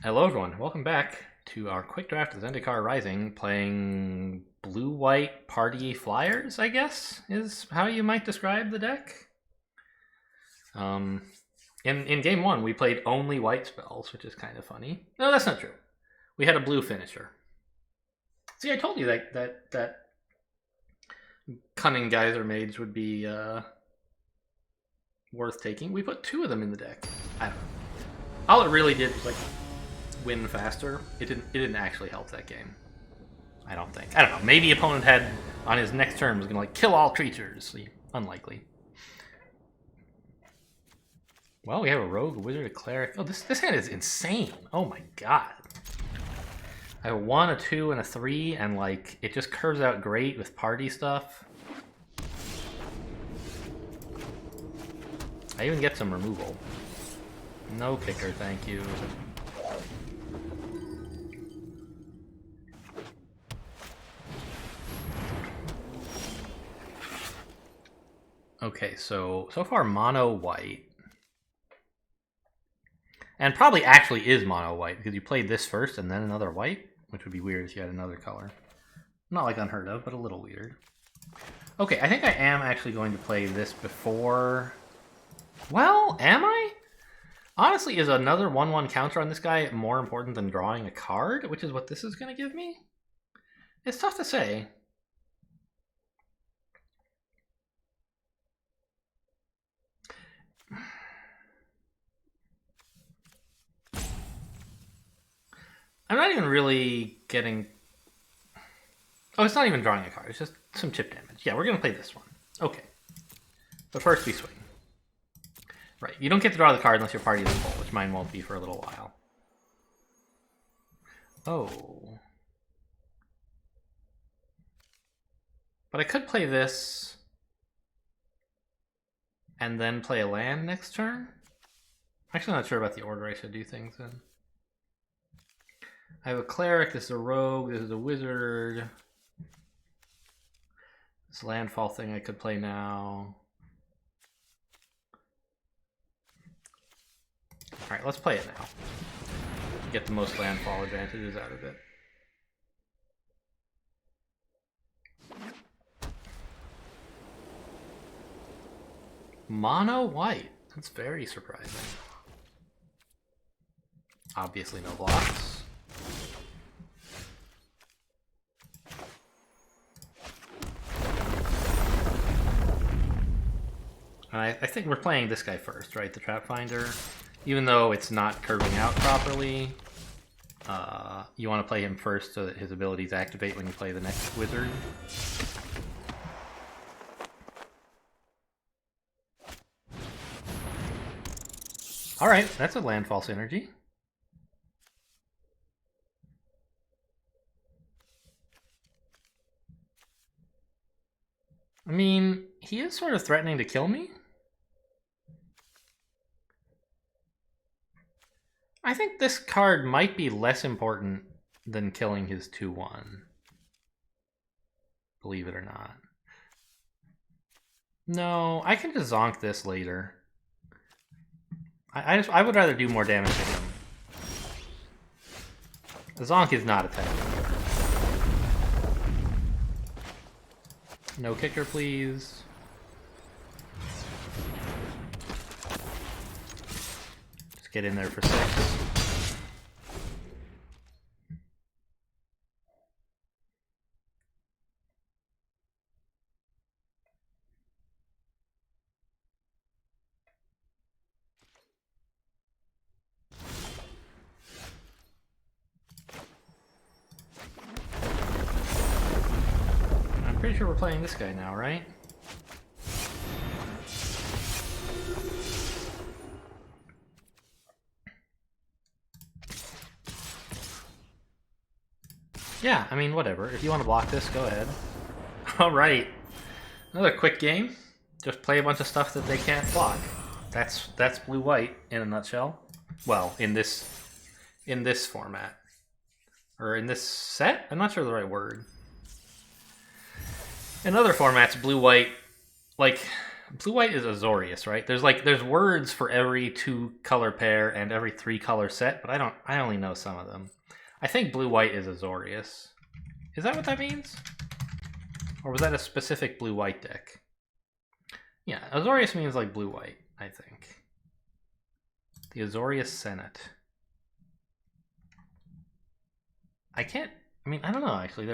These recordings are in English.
Hello everyone, welcome back to our quick draft of Zendikar Rising, playing blue-white party flyers, I guess, is how you might describe the deck. In game one, we played only white spells, which is kind of funny. No, that's not true. We had a blue finisher. See, I told you that Cunning Geyser Mage would be worth taking. We put two of them in the deck. I don't know. All it really did was win faster. It didn't actually help that game. I don't think. I don't know. Maybe opponent had on his next turn was gonna kill all creatures. Unlikely. Well, we have a rogue, a wizard, a cleric. Oh, this hand is insane. Oh my god. I have a 1, a 2, and a 3, and it just curves out great with party stuff. I even get some removal. No kicker, thank you. Okay, so far mono white. And probably actually is mono white because you played this first and then another white, which would be weird if you had another color. Not unheard of, but a little weird. Okay, I think I am actually going to play this before... Well, am I? Honestly, is another 1/1 counter on this guy more important than drawing a card, which is what this is going to give me? It's tough to say. I'm not even really getting... Oh, it's not even drawing a card. It's just some chip damage. Yeah, we're going to play this one. Okay. But first we swing. Right, you don't get to draw the card unless your party is full, which mine won't be for a little while. Oh. But I could play this and then play a land next turn. I'm actually not sure about the order I should do things in. I have a cleric, this is a rogue, this is a wizard. This landfall thing I could play now. Alright, let's play it now. Get the most landfall advantages out of it. Mono white. That's very surprising. Obviously no blocks. And I think we're playing this guy first, right? The Trap Finder. Even though it's not curving out properly, you want to play him first so that his abilities activate when you play the next wizard. Alright, that's a landfall synergy. I mean, he is sort of threatening to kill me. I think this card might be less important than killing his 2/1. Believe it or not. No, I can just zonk this later. I would rather do more damage to him. The zonk is not attacking. No kicker, please. Just get in there for 6. Pretty sure we're playing this guy now, right? Yeah, I mean, whatever. If you want to block this, go ahead. Alright. Another quick game. Just play a bunch of stuff that they can't block. That's blue-white in a nutshell. Well, in this format. Or in this set? I'm not sure the right word. In other formats, blue-white, Blue-white is Azorius, right? There's words for every 2-color pair and every 3-color set, but I only know some of them. I think blue-white is Azorius. Is that what that means? Or was that a specific blue-white deck? Yeah, Azorius means like blue-white, I think. The Azorius Senate. I don't know, actually.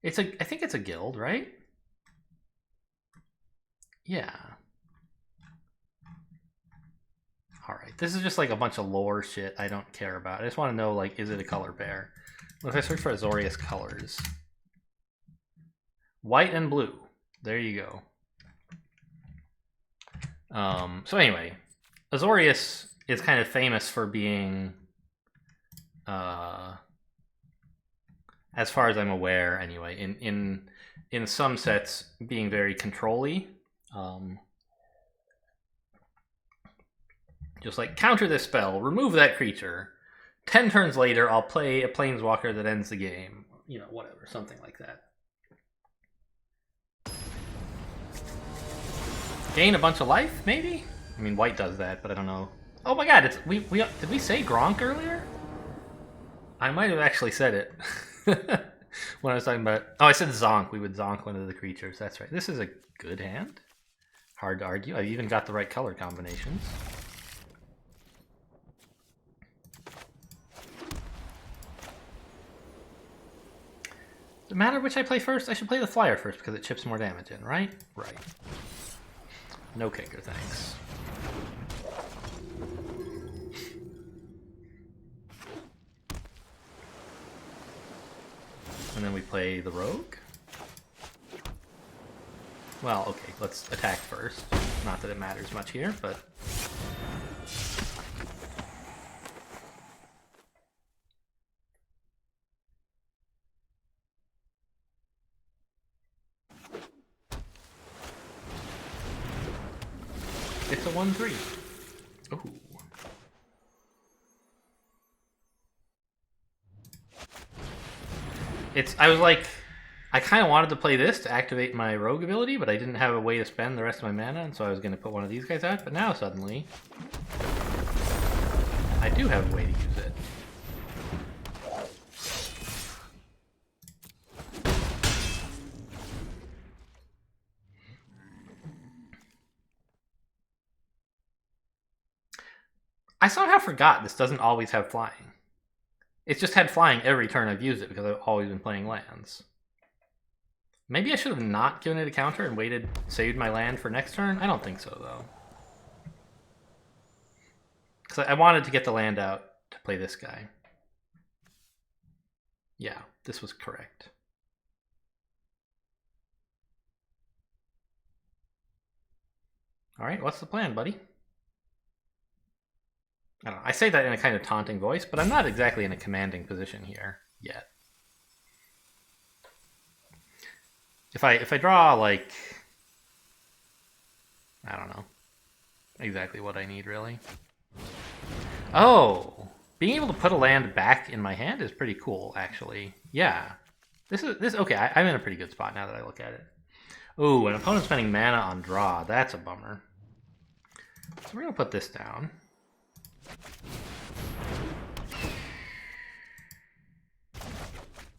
I think it's a guild, right? Yeah. Alright, this is just like a bunch of lore shit I don't care about. I just want to know, like, is it a color pair? If I search for Azorius colors. White and blue. There you go. So anyway, Azorius is kind of famous for being, as far as I'm aware anyway, in some sets being very control-y. Just like, counter this spell, remove that creature. 10 turns later, I'll play a planeswalker that ends the game. You know, whatever, something like that. Gain a bunch of life, maybe? I mean, white does that, but I don't know. Oh my god, did we say Gronk earlier? I might have actually said it. When I was talking about... Oh, I said Zonk. We would Zonk one of the creatures. That's right. This is a good hand. Hard to argue. I've even got the right color combinations. Does it matter which I play first? I should play the flyer first because it chips more damage in, right? Right. No kicker, thanks. And then we play the rogue? Well, okay, let's attack first. Not that it matters much here, but... It's a 1/3. Ooh. I was like, I kind of wanted to play this to activate my rogue ability, but I didn't have a way to spend the rest of my mana, and so I was going to put one of these guys out, but now suddenly, I do have a way to use it. I somehow forgot this doesn't always have flying. It's just had flying every turn I've used it because I've always been playing lands. Maybe I should have not given it a counter and saved my land for next turn? I don't think so, though. Because I wanted to get the land out to play this guy. Yeah, this was correct. Alright, what's the plan, buddy? I don't know, I say that in a kind of taunting voice, but I'm not exactly in a commanding position here yet. If I draw, like, I don't know exactly what I need, really. Oh, being able to put a land back in my hand is pretty cool, actually. Yeah, okay. I'm in a pretty good spot now that I look at it. Ooh, an opponent spending mana on draw. That's a bummer. So we're gonna put this down.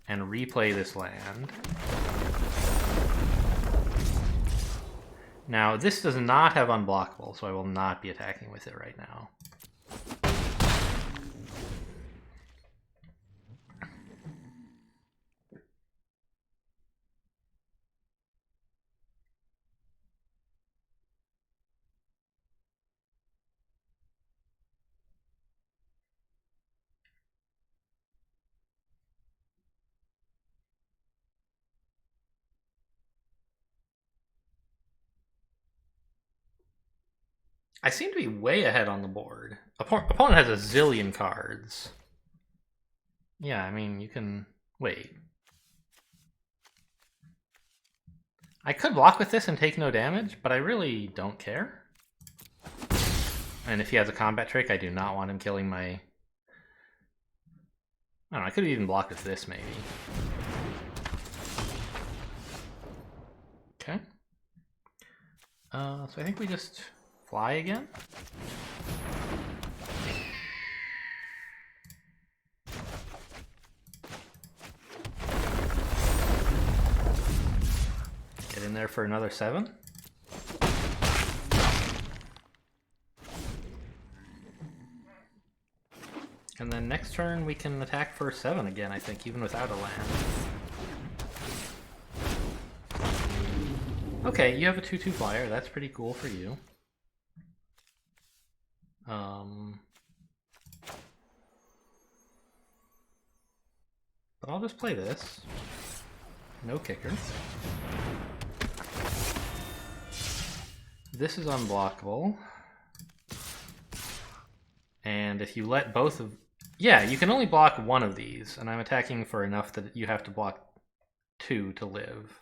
And replay this land. Now, this does not have unblockable, so I will not be attacking with it right now. I seem to be way ahead on the board. Opponent has a zillion cards. Yeah, I mean, you can... Wait. I could block with this and take no damage, but I really don't care. And if he has a combat trick, I do not want him killing my... I don't know, I could have even blocked with this, maybe. Okay. So I think we just fly again. Get in there for another 7. And then next turn we can attack for 7 again, I think, even without a land. Okay, you have a 2/2 flyer. That's pretty cool for you. But I'll just play this. No kicker. This is unblockable. And if you let both of... Yeah, you can only block one of these, and I'm attacking for enough that you have to block 2 to live.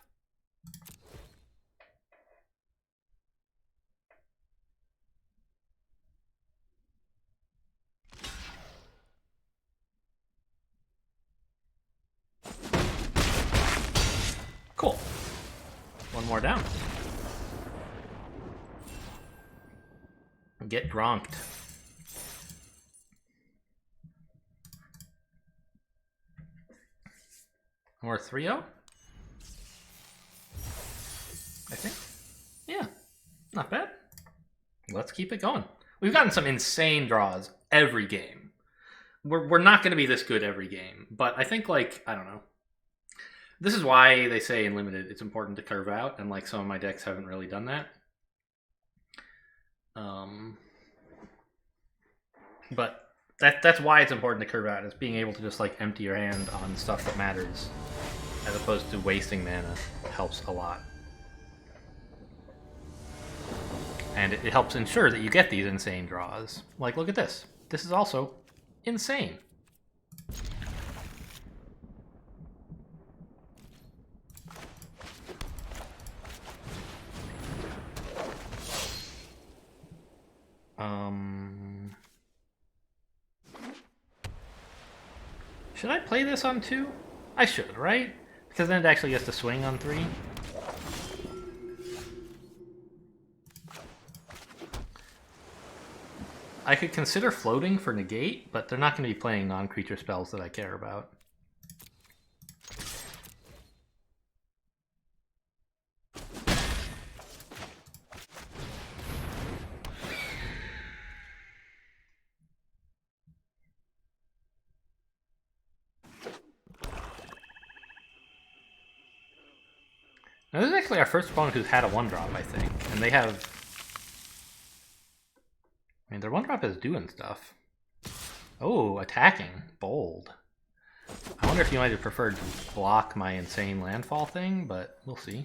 Cool. One more down. Get gronked. Or 3-0? I think. Yeah, not bad. Let's keep it going. We've gotten some insane draws every game. We're not going to be this good every game, but I think, like, I don't know. This is why they say in Limited it's important to curve out, and like some of my decks haven't really done that. But that's why it's important to curve out, is being able to just like empty your hand on stuff that matters, as opposed to wasting mana. Helps a lot. And it helps ensure that you get these insane draws. Like, look at this. This is also insane. Should I play this on 2? I should, right? Because then it actually gets to swing on 3. I could consider floating for negate, but they're not going to be playing non-creature spells that I care about. Now, this is actually our first opponent who's had a 1-drop, I think. And they have... I mean, their 1-drop is doing stuff. Oh, attacking. Bold. I wonder if you might have preferred to block my insane landfall thing, but we'll see.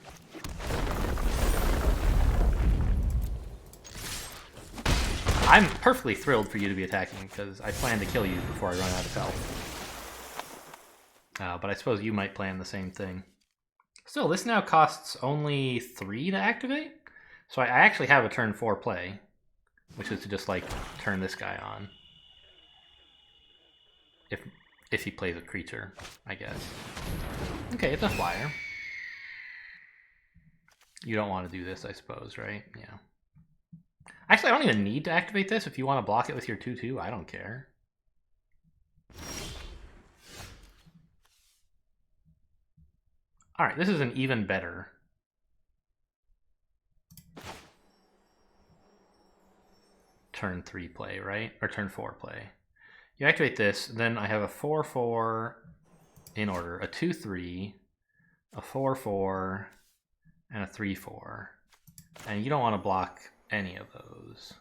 I'm perfectly thrilled for you to be attacking, because I plan to kill you before I run out of health. But I suppose you might plan the same thing. Still, this now costs only 3 to activate, so I actually have a turn 4 play, which is to just like turn this guy on. If he plays a creature, I guess. Okay, it's a flyer. You don't want to do this, I suppose, right? Yeah. Actually, I don't even need to activate this. If you want to block it with your 2/2, I don't care. Alright, this is an even better turn 3 play, right? Or turn 4 play. You activate this, then I have a 4/4 in order, a 2/3, a 4/4, and a 3/4. And you don't want to block any of those.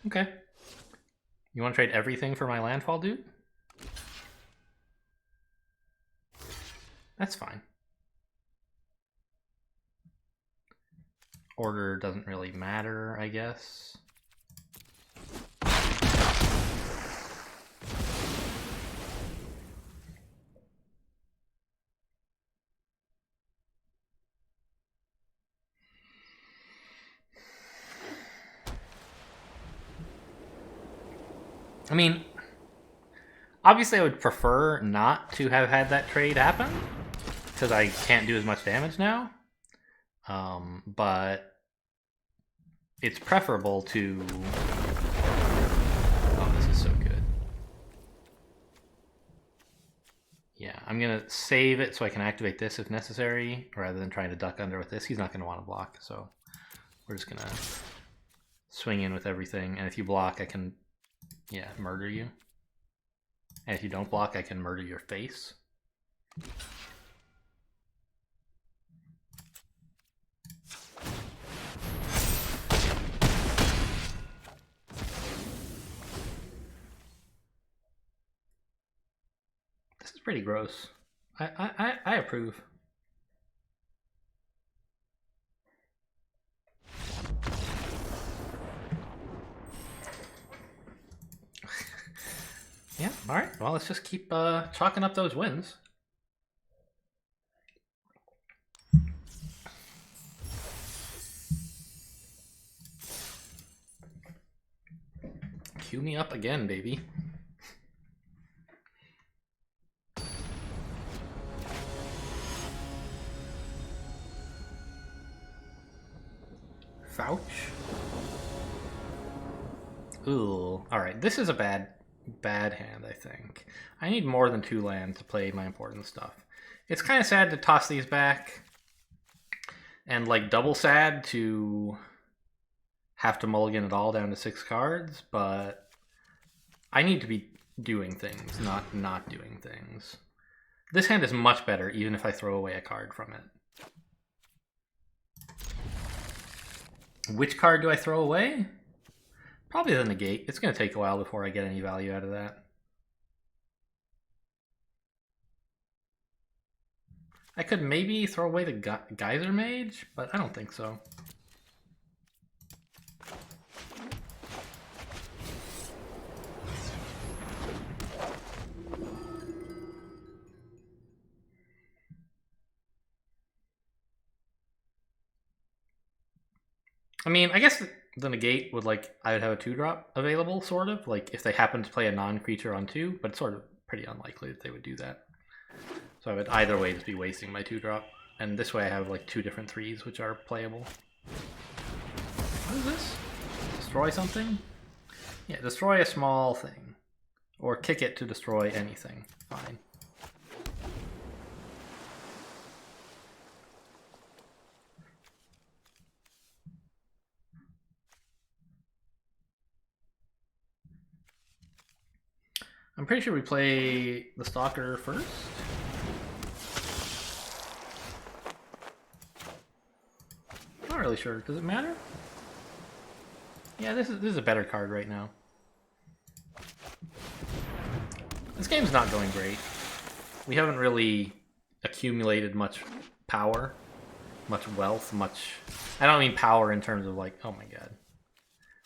Okay. You want to trade everything for my landfall, dude? That's fine. Order doesn't really matter, I guess. I mean, obviously I would prefer not to have had that trade happen, because I can't do as much damage now. But it's preferable to... Oh, this is so good. Yeah, I'm going to save it so I can activate this if necessary, rather than trying to duck under with this. He's not going to want to block, so we're just going to swing in with everything. And if you block, I can, yeah, murder you. And if you don't block, I can murder your face. This is pretty gross. I approve. Yeah, alright. Well, let's just keep chalking up those wins. Cue me up again, baby. Fouch. Ooh, alright. This is a bad hand, I think. I need more than 2 lands to play my important stuff. It's kind of sad to toss these back. And like double sad to have to mulligan it all down to 6 cards, but I need to be doing things, not doing things. This hand is much better, even if I throw away a card from it. Which card do I throw away? Probably the negate. It's going to take a while before I get any value out of that. I could maybe throw away the Geyser Mage, but I don't think so. I mean, I guess the negate would, like, I would have a 2-drop available, sort of, like if they happen to play a non-creature on 2, but it's sort of pretty unlikely that they would do that. So I would either way just be wasting my 2-drop, and this way I have like 2 different 3s which are playable. What is this? Destroy something? Yeah, destroy a small thing. Or kick it to destroy anything. Fine. I'm pretty sure we play the Stalker first. Not really sure. Does it matter? Yeah, this is a better card right now. This game's not going great. We haven't really accumulated much power, much wealth, much... I don't mean power in terms of like, oh my god.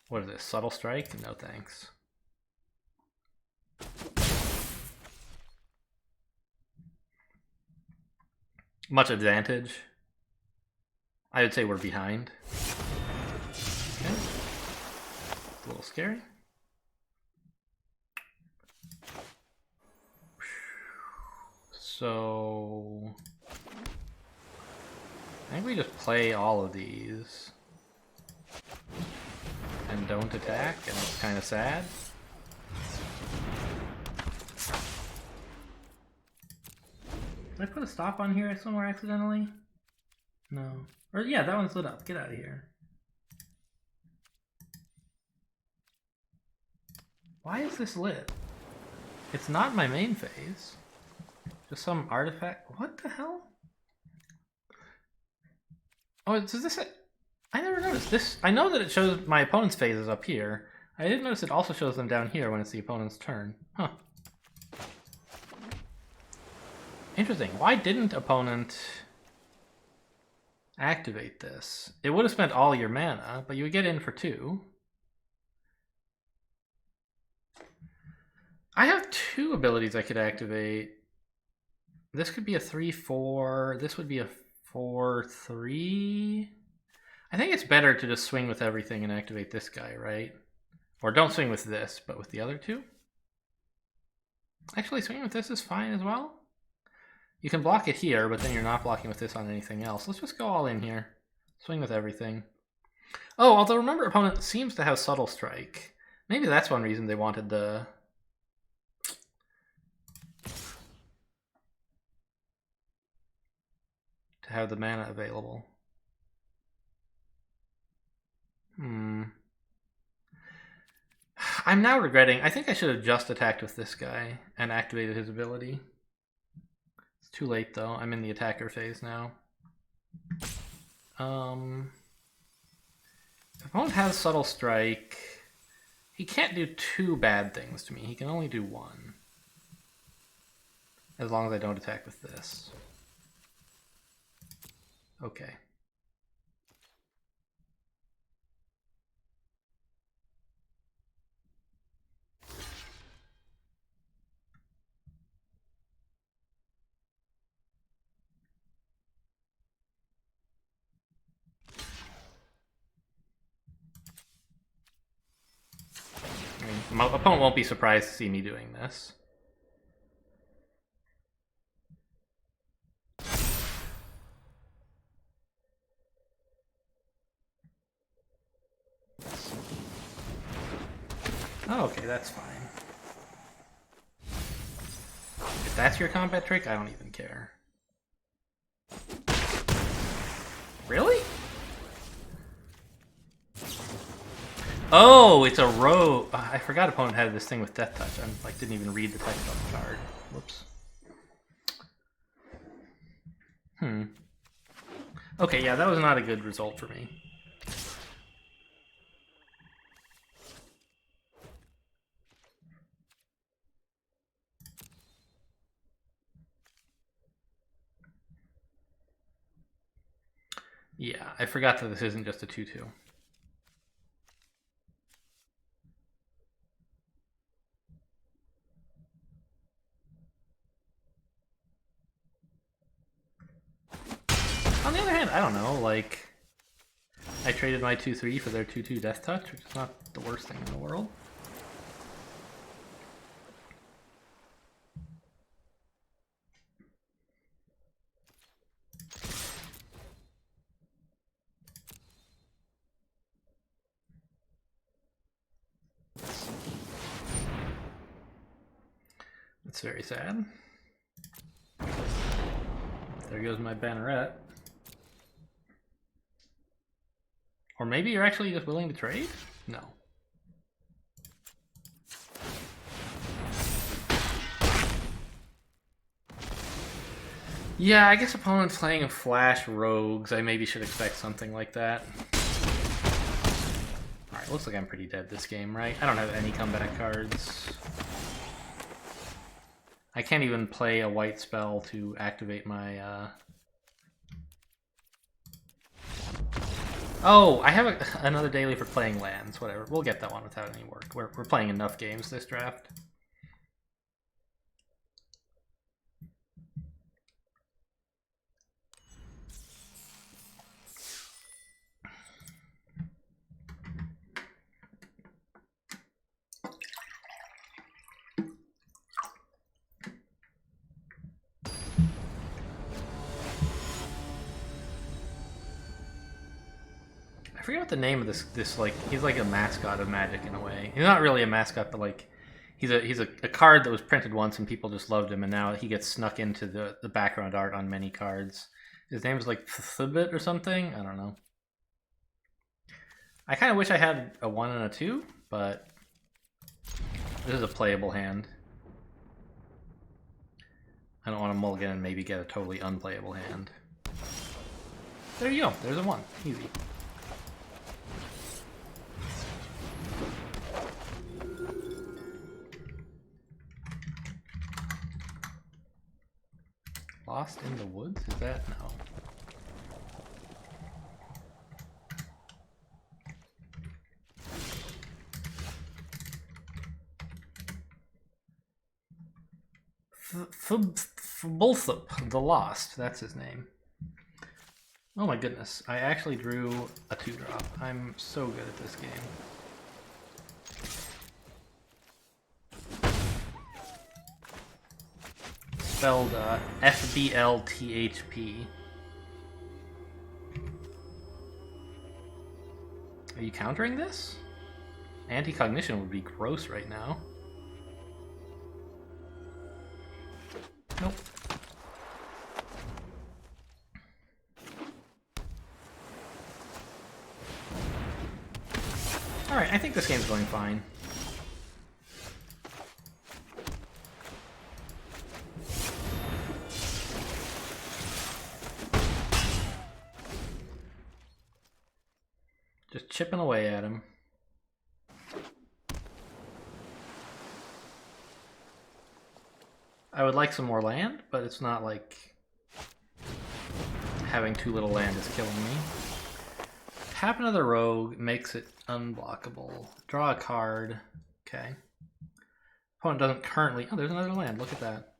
What is this, Subtle Strike? No thanks. Much advantage. I would say we're behind. Okay. A little scary. So I think we just play all of these and don't attack, and it's kind of sad. Did I put a stop on here somewhere accidentally? No. Or yeah, that one's lit up. Get out of here. Why is this lit? It's not my main phase. Just some artifact. What the hell? Oh, is this it? I never noticed this. I know that it shows my opponent's phases up here. I didn't notice it also shows them down here when it's the opponent's turn. Huh. Interesting. Why didn't opponent activate this? It would have spent all your mana, but you would get in for 2. I have 2 abilities I could activate. This could be a 3/4. This would be a 4/3. I think it's better to just swing with everything and activate this guy, right? Or don't swing with this, but with the other 2. Actually, swinging with this is fine as well. You can block it here, but then you're not blocking with this on anything else. Let's just go all in here. Swing with everything. Oh, although remember, opponent seems to have Subtle Strike. Maybe that's one reason they wanted the... to have the mana available. I'm now regretting. I think I should have just attacked with this guy and activated his ability. It's too late though. I'm in the attacker phase now. If opponent has Subtle Strike, he can't do two bad things to me. He can only do one. As long as I don't attack with this. Okay. My opponent won't be surprised to see me doing this. Oh, okay, that's fine. If that's your combat trick, I don't even care. Really? Oh, it's a rogue. I forgot opponent had this thing with Death Touch. I like didn't even read the text on the card. Whoops. Okay, yeah, that was not a good result for me. Yeah, I forgot that this isn't just a 2/2. On the other hand, I don't know, like, I traded my 2/3 for their 2/2 Death Touch, which is not the worst thing in the world. That's very sad. There goes my banneret. Or maybe you're actually just willing to trade? No. Yeah, I guess opponent's playing Flash Rogues. I maybe should expect something like that. Alright, looks like I'm pretty dead this game, right? I don't have any comeback cards. I can't even play a white spell to activate my... Oh, I have another daily for playing lands. Whatever, we'll get that one without any work. We're playing enough games this draft. I forget what the name of this like, he's like a mascot of Magic in a way. He's not really a mascot, but like he's a card that was printed once and people just loved him, and now he gets snuck into the background art on many cards. His name is like Thibit or something. I don't know. I kind of wish I had a 1 and a 2, but this is a playable hand. I don't want to mulligan and maybe get a totally unplayable hand. There you go. There's a 1. Easy. Lost in the Woods? Is that? No. Fbulthup, the Lost. That's his name. Oh my goodness. I actually drew a 2-drop. I'm so good at this game. spelled FBLTHP. Are you countering this? Anti-cognition would be gross right now. Nope. Alright, I think this game's going fine. Just chipping away at him. I would like some more land, but it's not like having too little land is killing me. Tap another rogue makes it unblockable. Draw a card. Okay. Opponent doesn't currently... Oh, there's another land. Look at that.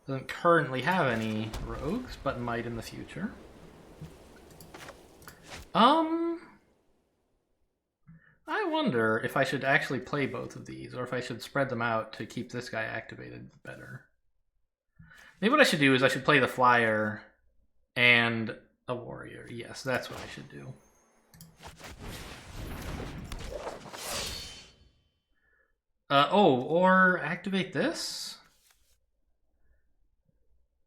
Doesn't currently have any rogues, but might in the future. I wonder if I should actually play both of these, or if I should spread them out to keep this guy activated better. Maybe what I should do is I should play the flyer and a warrior. Yes, that's what I should do. Or activate this?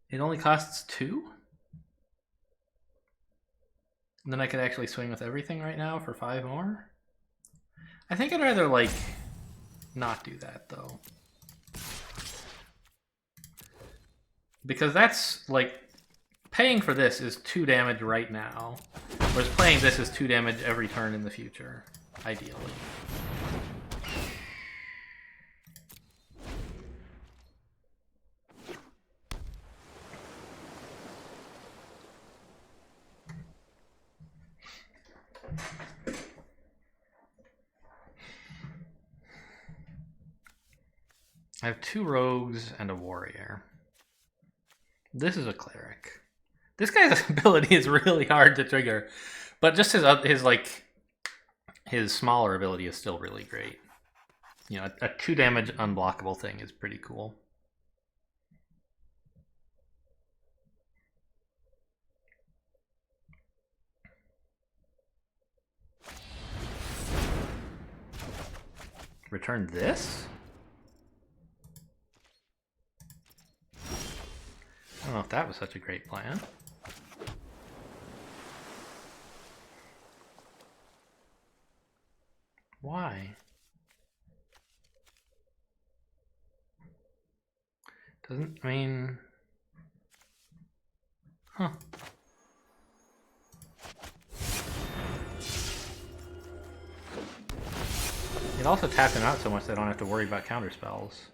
It only costs 2? And then I could actually swing with everything right now for 5 more? I think I'd rather, like, not do that, though. Because that's, like, paying for this is 2 damage right now, whereas playing this is 2 damage every turn in the future, ideally. I have 2 rogues and a warrior. This is a cleric. This guy's ability is really hard to trigger, but just his smaller ability is still really great. You know, a 2 damage unblockable thing is pretty cool. Return this? I don't know if that was such a great plan. Why? Doesn't, I mean... Huh. It also tapped him out so much that I don't have to worry about counter spells.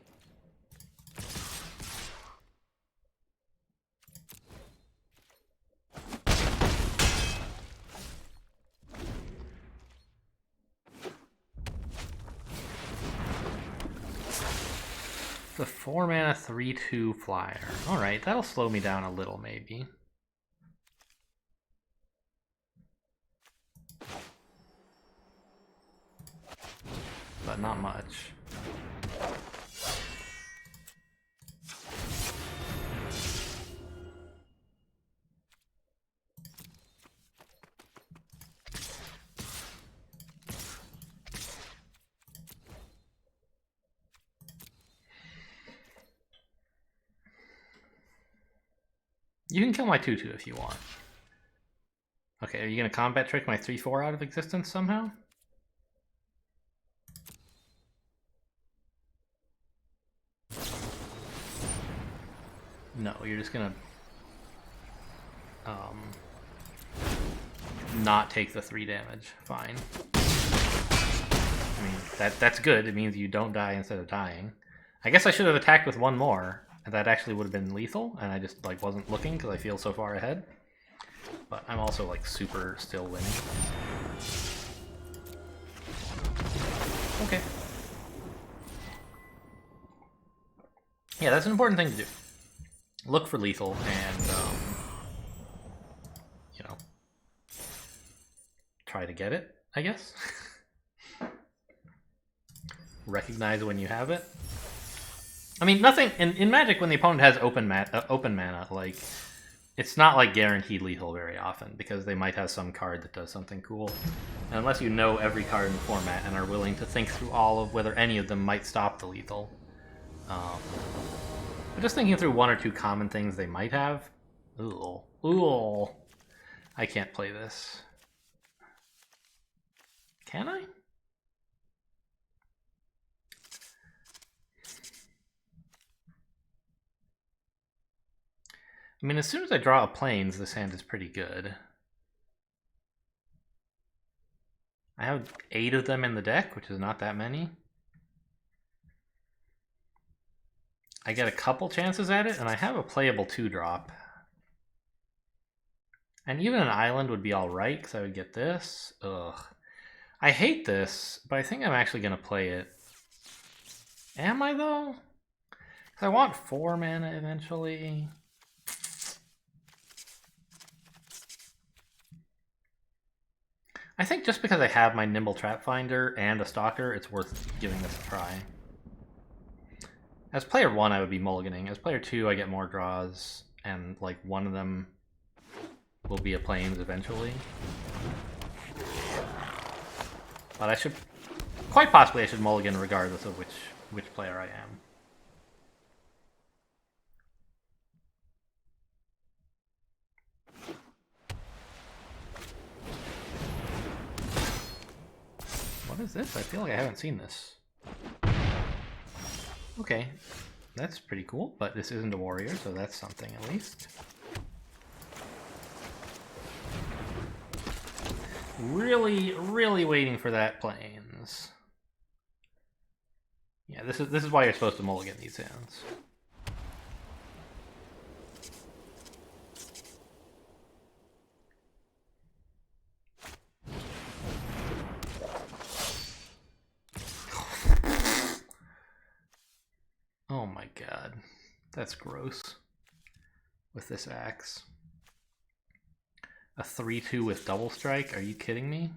The 4 mana 3/2 flyer. Alright, that'll slow me down a little maybe. But not much. You can kill my 2/2 if you want. Okay, are you going to combat trick my 3/4 out of existence somehow? No, you're just going to not take the 3 damage. Fine. I mean, that's good. It means you don't die instead of dying. I guess I should have attacked with 1 more. That actually would have been lethal, and I just like wasn't looking because I feel so far ahead. But I'm also like super still winning. Okay. Yeah, that's an important thing to do. Look for lethal and, you know, try to get it, I guess. Recognize when you have it. I mean, nothing in Magic when the opponent has open mana, like it's not like guaranteed lethal very often because they might have some card that does something cool. And unless you know every card in the format and are willing to think through all of whether any of them might stop the lethal. But just thinking through one or two common things they might have. Ooh. I can't play this. Can I? I mean, as soon as I draw a plains, this hand is pretty good. I have 8 of them in the deck, which is not that many. I get a couple chances at it, and I have a playable 2-drop. And even an island would be alright, because I would get this. Ugh. I hate this, but I think I'm actually going to play it. Am I, though? Because I want 4 mana eventually. I think just because I have my Nimble Trap Finder and a Stalker, it's worth giving this a try. As player 1, I would be mulliganing. As player 2, I get more draws, and like one of them will be a plains eventually. But I should, quite possibly, I should mulligan regardless of which player I am. What is this? I feel like I haven't seen this. Okay, that's pretty cool, but this isn't a warrior, so that's something at least. Really, really waiting for that plains. Yeah, this is why you're supposed to mulligan these hands. Oh my god, that's gross. With this axe. A 3/2 with double strike? Are you kidding me?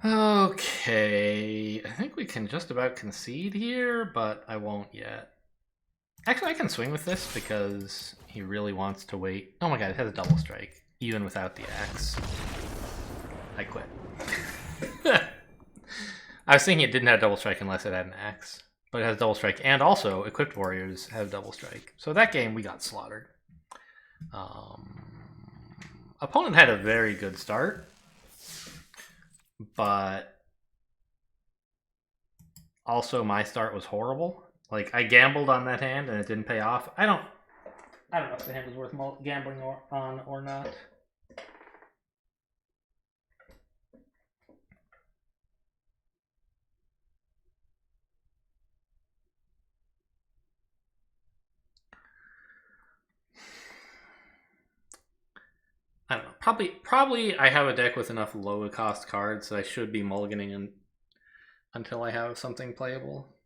Okay, I think we can just about concede here, but I won't yet. Actually, I can swing with this because he really wants to wait. Oh my god, it has a double strike, even without the axe. I quit. I was thinking it didn't have double strike unless it had an axe. But it has double strike, and also equipped warriors have double strike. So that game we got slaughtered. Opponent had a very good start, but also my start was horrible. Like I gambled on that hand and it didn't pay off. I don't know if the hand was worth gambling on or not. I don't know. Probably I have a deck with enough low cost cards that I should be mulliganing until I have something playable,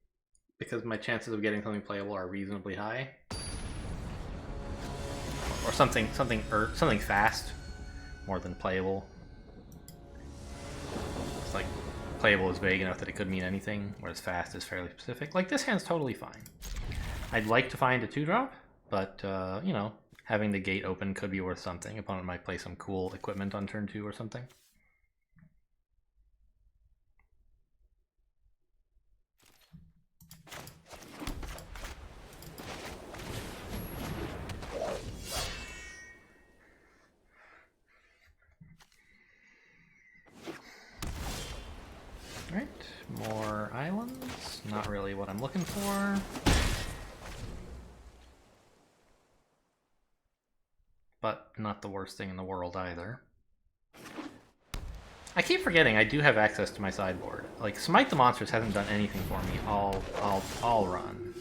because my chances of getting something playable are reasonably high. Or something fast more than playable. It's like playable is vague enough that it could mean anything, whereas fast is fairly specific. Like this hand's totally fine. I'd like to find a 2-drop, but you know, having the gate open could be worth something. Opponent might play some cool equipment on turn 2 or something. Alright, more islands. Not really what I'm looking for. But not the worst thing in the world either. I keep forgetting I do have access to my sideboard. Like, Smite the Monsters hasn't done anything for me all run.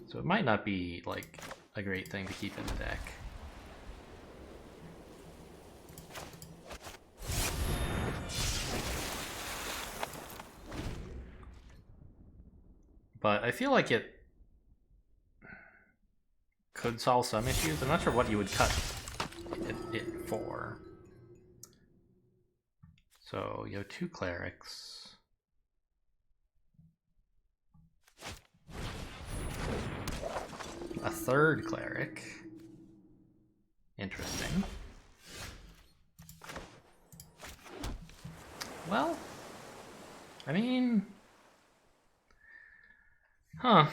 So it might not be, like, a great thing to keep in the deck. But I feel like it could solve some issues. I'm not sure what you would cut it for. So you have 2 clerics. A 3rd cleric. Interesting. Well, I mean, huh.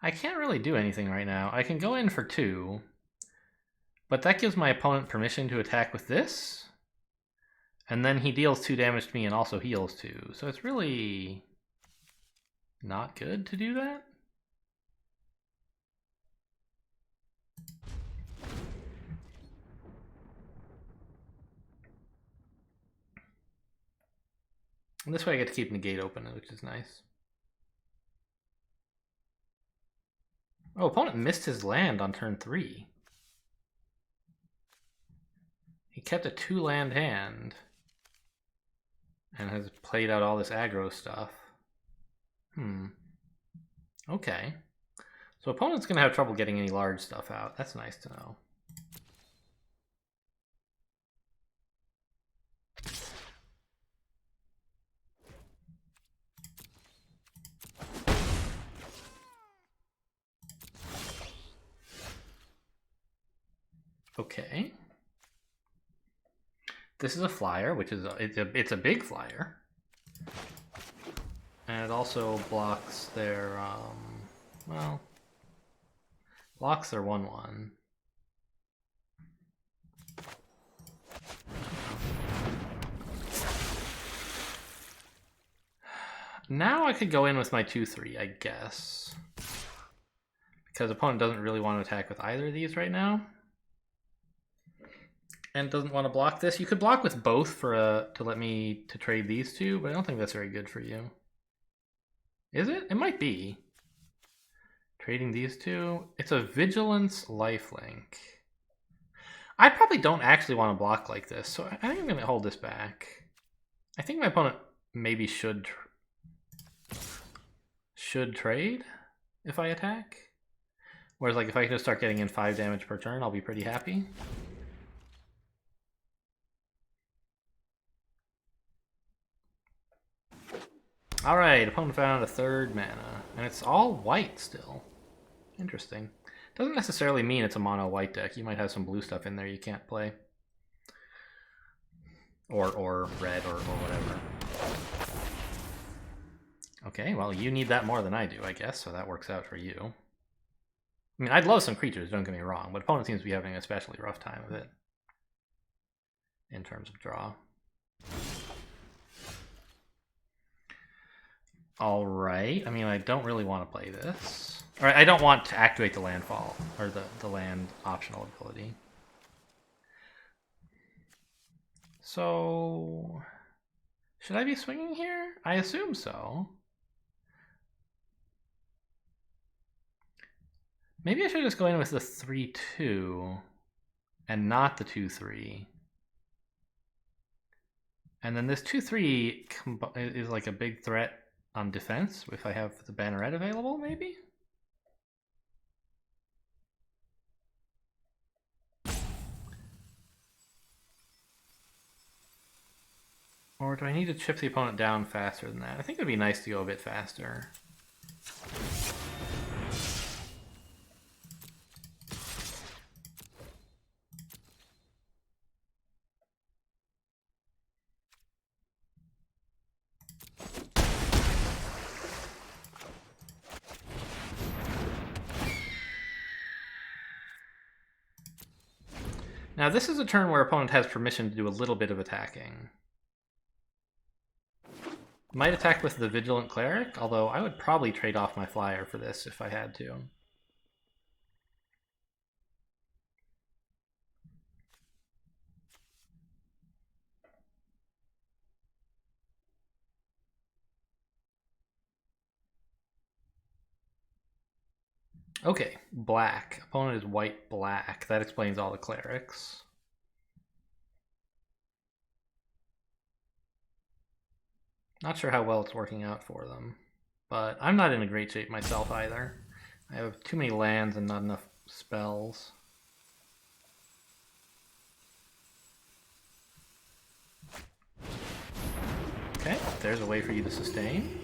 I can't really do anything right now. I can go in for 2, but that gives my opponent permission to attack with this. And then he deals 2 damage to me and also heals 2. So it's really not good to do that. And this way I get to keep negate open, which is nice. Oh, opponent missed his land on turn 3. He kept a 2-land hand and has played out all this aggro stuff. Okay. So opponent's going to have trouble getting any large stuff out. That's nice to know. Okay. This is a flyer, which is it's a big flyer. And it also blocks their well, blocks their 1/1. Now I could go in with my 2/3, I guess. Because opponent doesn't really want to attack with either of these right now. And doesn't want to block this. You could block with both for to let me to trade these 2, but I don't think that's very good for you. Is it? It might be. Trading these 2. It's a Vigilance lifelink. I probably don't actually want to block like this, so I think I'm going to hold this back. I think my opponent maybe should trade if I attack. Whereas like if I can just start getting in 5 damage per turn, I'll be pretty happy. Alright, opponent found a 3rd mana. And it's all white still. Interesting. Doesn't necessarily mean it's a mono white deck. You might have some blue stuff in there you can't play. Or red or whatever. Okay, well you need that more than I do, I guess, so that works out for you. I mean, I'd love some creatures, don't get me wrong, but opponent seems to be having an especially rough time of it. In terms of draw. Alright, I mean, I don't really want to play this. Alright, I don't want to activate the landfall, or the land optional ability. So, should I be swinging here? I assume so. Maybe I should just go in with the 3/2 and not the 2/3. And then this 2/3 is like a big threat on defense if I have the Banneret available, maybe? Or do I need to chip the opponent down faster than that? I think it'd be nice to go a bit faster. Now this is a turn where opponent has permission to do a little bit of attacking. Might attack with the Vigilant Cleric, although I would probably trade off my flyer for this if I had to. Okay, black. Opponent is white-black. That explains all the clerics. Not sure how well it's working out for them, but I'm not in a great shape myself either. I have too many lands and not enough spells. Okay, there's a way for you to sustain.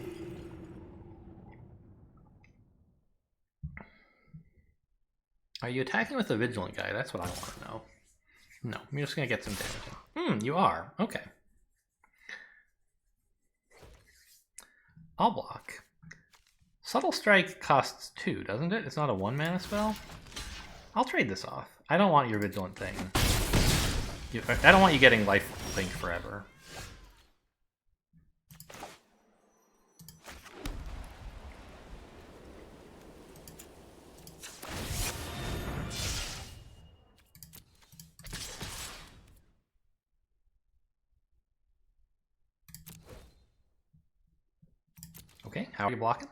Are you attacking with the Vigilant guy? That's what I want to know. No, you're just going to get some damage. You are. Okay. I'll block. Subtle Strike costs 2, doesn't it? It's not a 1-mana spell? I'll trade this off. I don't want your Vigilant thing. I don't want you getting Life Link forever. Okay, how are you blocking?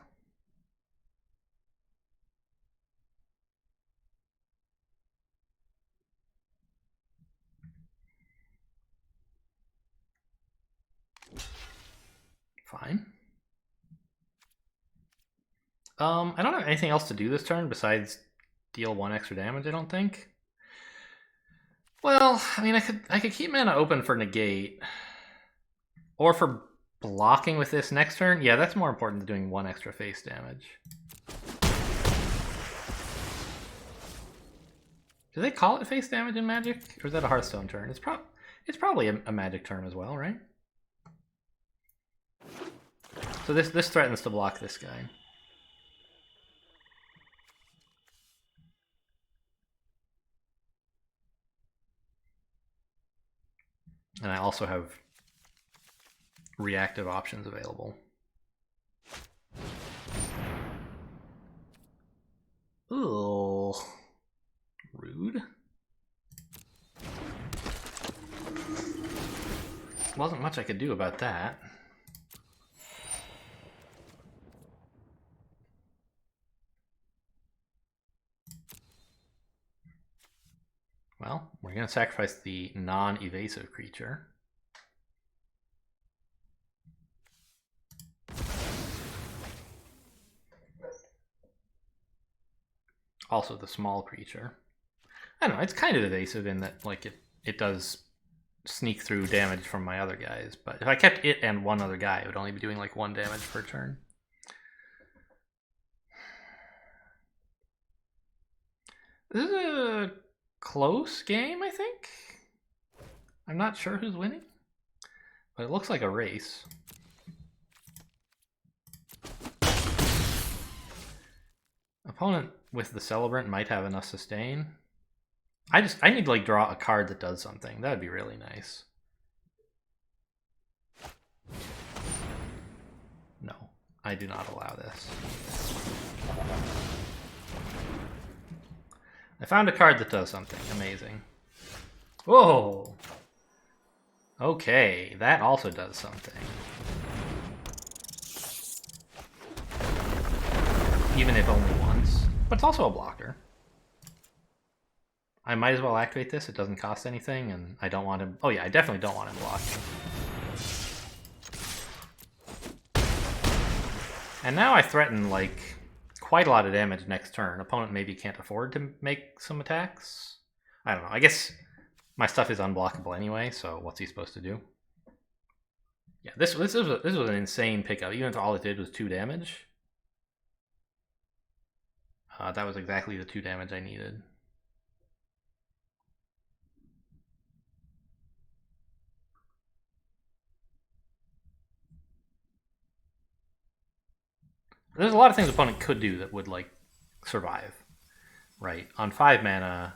Fine. I don't have anything else to do this turn besides deal 1 extra damage, I don't think. Well, I mean, I could keep mana open for negate. Or for blocking with this next turn. Yeah, that's more important than doing 1 extra face damage. Do they call it face damage in Magic? Or is that a Hearthstone turn? It's probably a Magic term as well, right? So this threatens to block this guy. And I also have reactive options available. Ooh. Rude. Wasn't much I could do about that. Well, we're going to sacrifice the non-evasive creature. Also the small creature. I don't know, it's kind of evasive in that like it does sneak through damage from my other guys, but if I kept it and one other guy, it would only be doing like 1 damage per turn. This is a close game, I think. I'm not sure who's winning, but it looks like a race. Opponent with the Celebrant might have enough sustain. I need to like draw a card that does something. That would be really nice. No, I do not allow this. I found a card that does something amazing. Whoa! Okay, that also does something. Even if only once. But it's also a blocker. I might as well activate this. It doesn't cost anything, and I don't want him... Oh yeah, I definitely don't want him blocking. And now I threaten, like, quite a lot of damage next turn. Opponent maybe can't afford to make some attacks. I don't know. I guess my stuff is unblockable anyway, so what's he supposed to do? Yeah, this was an insane pickup. Even if all it did was 2 damage. That was exactly the 2 damage I needed. There's a lot of things opponent could do that would, like, survive, right? On 5 mana,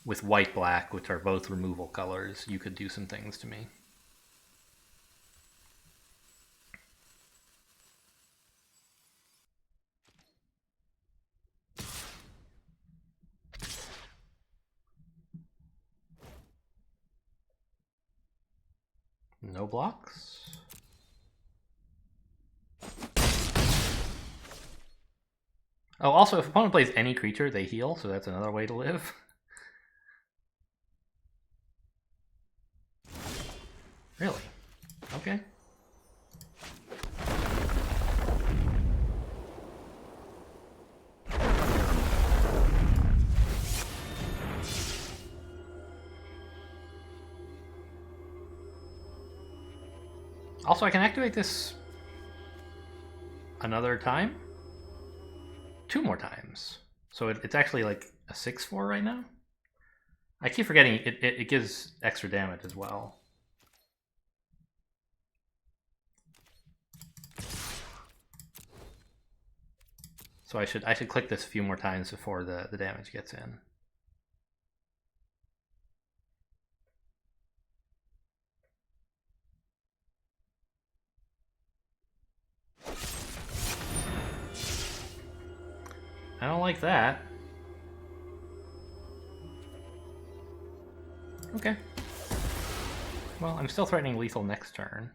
with white-black, which are both removal colors, you could do some things to me. No blocks. Oh, also, if opponent plays any creature, they heal, so that's another way to live. Really? Okay. Also, I can activate this another time? 2 more times. So it's actually like a 6/4 right now? I keep forgetting it gives extra damage as well. So I should click this a few more times before the damage gets in. I don't like that. Okay. Well, I'm still threatening lethal next turn.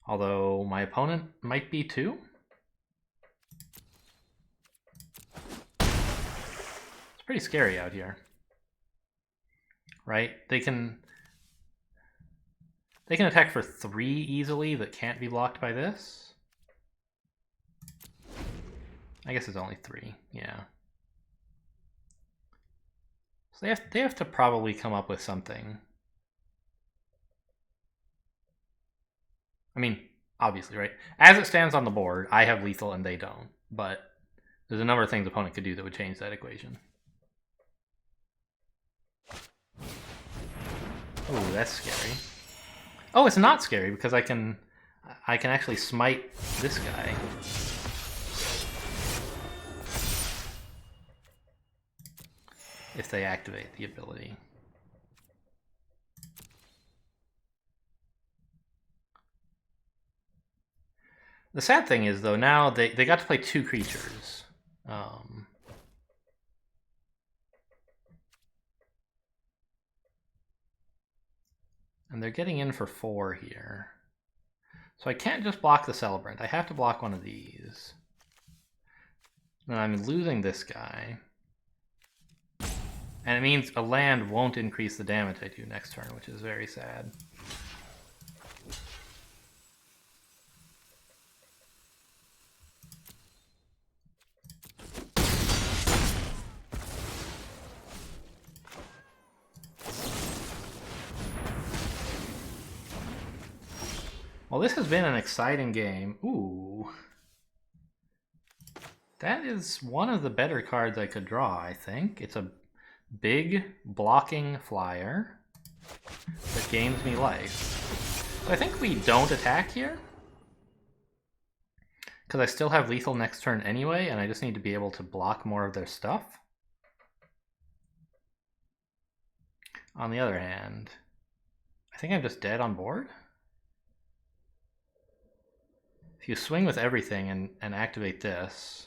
Although my opponent might be too. It's pretty scary out here. Right? They can attack for 3 easily that can't be blocked by this. I guess it's only 3, yeah. So they have to probably come up with something. I mean, obviously, right? As it stands on the board, I have lethal and they don't. But there's a number of things the opponent could do that would change that equation. Ooh, that's scary. Oh, it's not scary because I can actually smite this guy. If they activate the ability. The sad thing is, though, now they got to play 2 creatures. And they're getting in for 4 here. So I can't just block the Celebrant. I have to block one of these. And I'm losing this guy. And it means a land won't increase the damage I do next turn, which is very sad. Well, this has been an exciting game. Ooh. That is one of the better cards I could draw, I think. It's a big blocking flyer that gains me life. So I think we don't attack here. Because I still have lethal next turn anyway, and I just need to be able to block more of their stuff. On the other hand, I think I'm just dead on board. If you swing with everything and activate this,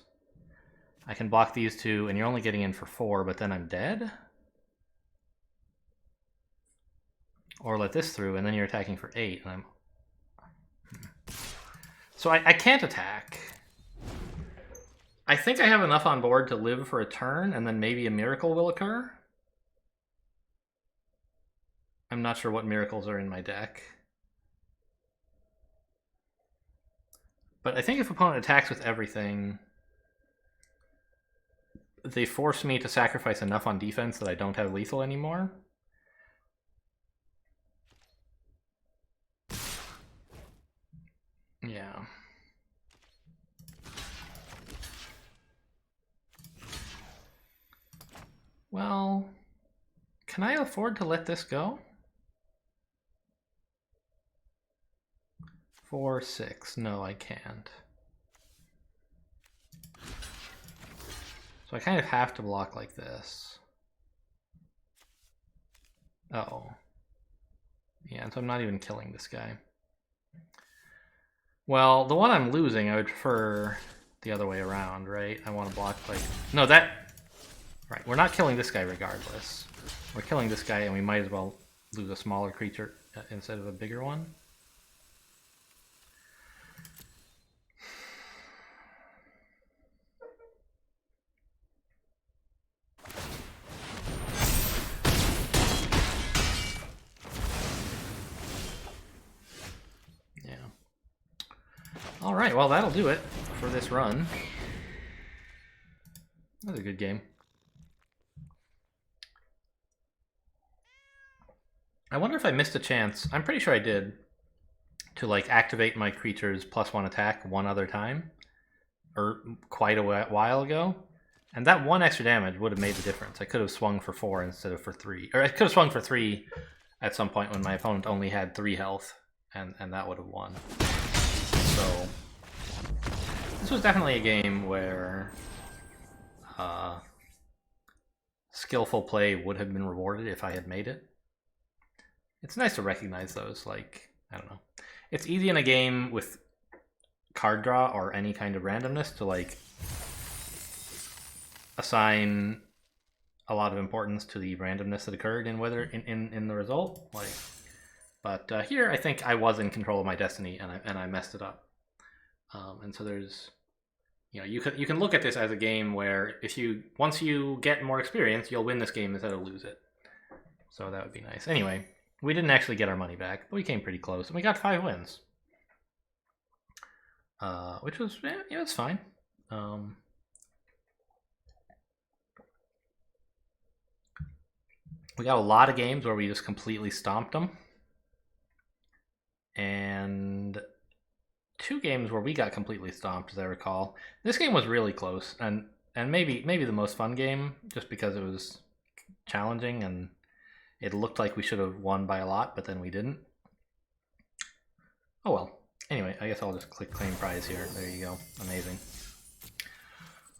I can block these 2, and you're only getting in for 4, but then I'm dead? Or let this through, and then you're attacking for 8, and I'm... So I can't attack. I think I have enough on board to live for a turn, and then maybe a miracle will occur. I'm not sure what miracles are in my deck. But I think if opponent attacks with everything, they force me to sacrifice enough on defense that I don't have lethal anymore. Yeah. Well, can I afford to let this go? 4, 6. No, I can't. So I kind of have to block like this. Oh. Yeah, so I'm not even killing this guy. Well, the one I'm losing, I would prefer the other way around, right? I want to block like... No, that... Right, we're not killing this guy regardless. We're killing this guy and we might as well lose a smaller creature instead of a bigger one. All right, well, that'll do it for this run. That was a good game. I wonder if I missed a chance. I'm pretty sure I did to like activate my creature's +1 attack one other time, or quite a while ago, and that 1 extra damage would have made the difference. I could have swung for 4 instead of for 3, or I could have swung for 3 at some point when my opponent only had 3 health, and that would have won. So this was definitely a game where skillful play would have been rewarded if I had made it. It's nice to recognize those, like, I don't know. It's easy in a game with card draw or any kind of randomness to like assign a lot of importance to the randomness that occurred in whether in the result. Like, but here I think I was in control of my destiny and I messed it up. And so there's, you know, you can look at this as a game where once you get more experience, you'll win this game instead of lose it. So that would be nice. Anyway, we didn't actually get our money back, but we came pretty close, and we got 5 wins, which was it's fine. We got a lot of games where we just completely stomped them, and 2 games where we got completely stomped, as I recall. This game was really close, and maybe the most fun game, just because it was challenging and it looked like we should have won by a lot, but then we didn't. Oh well. Anyway, I guess I'll just click claim prize here. There you go. Amazing.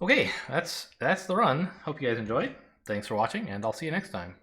Okay, that's the run. Hope you guys enjoyed. Thanks for watching, and I'll see you next time.